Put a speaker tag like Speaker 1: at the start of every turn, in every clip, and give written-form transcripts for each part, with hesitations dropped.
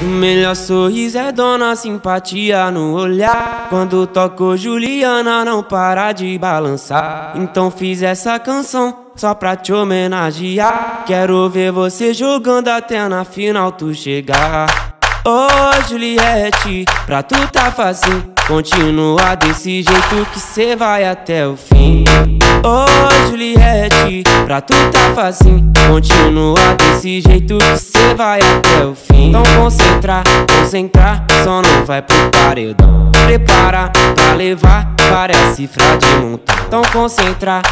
Speaker 1: O melhor sorriso é dona simpatia no olhar. Quando toco Juliana não para de balançar. Então fiz essa canção só pra te homenagear. Quero ver você jogando até na final tu chegar. Ô Juliette, pra tu tá facinho. Continua desse jeito que cê vai até o fim. Ô Juliette, pra tu tá facinho. Continua desse jeito que cê vai até o fim. Então concentrar, só não vai pro paredão. Prepara pra levar várias cifras de montão. Então concentrar,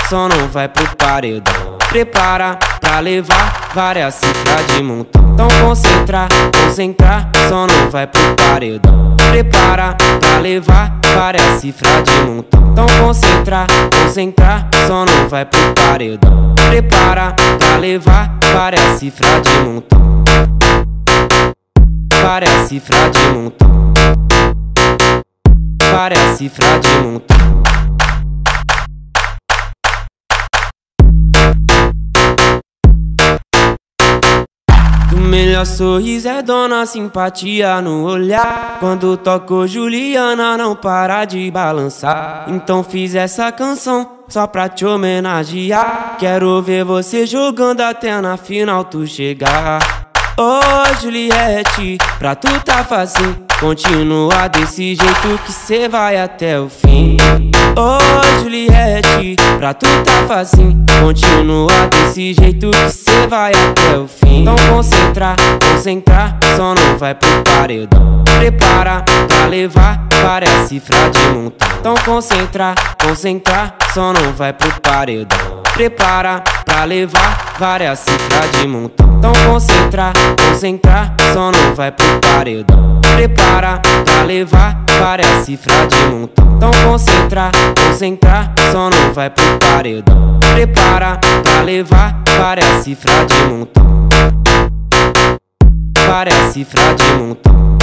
Speaker 1: só não vai pro paredão. Prepara pra levar várias cifras de montão. Então concentrar, só não vai pro paredão. Prepara pra levar várias cifras de montão. Então concentrar, só não vai pro paredão. Prepara pra levar várias cifras de montão. Várias cifras de montão. Várias cifras de montão. O melhor sorriso é dona simpatia no olhar. Quando toco Juliana não para de balançar. Então fiz essa canção só pra te homenagear. Quero ver você jogando até na final tu chegar. Ô Juliette, pra tu tá facinho. Continua desse jeito que cê vai até o fim. Ô Juliette, pra tu tá facinho. Continua desse jeito que cê vai até o fim. Então concentrar, só não vai pro paredão. Prepara pra levar várias cifras de montão. Então concentrar, só não vai pro paredão. Prepara pra levar várias cifras de montão. Então concentrar, só não vai pro paredão. Prepara pra levar várias cifras de montão. Então concentrar, só não vai pro paredão. Prepara pra levar várias cifras de montão. Várias cifras de montão.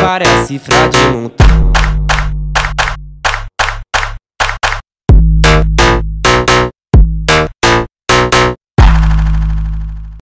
Speaker 1: Várias cifras de montão.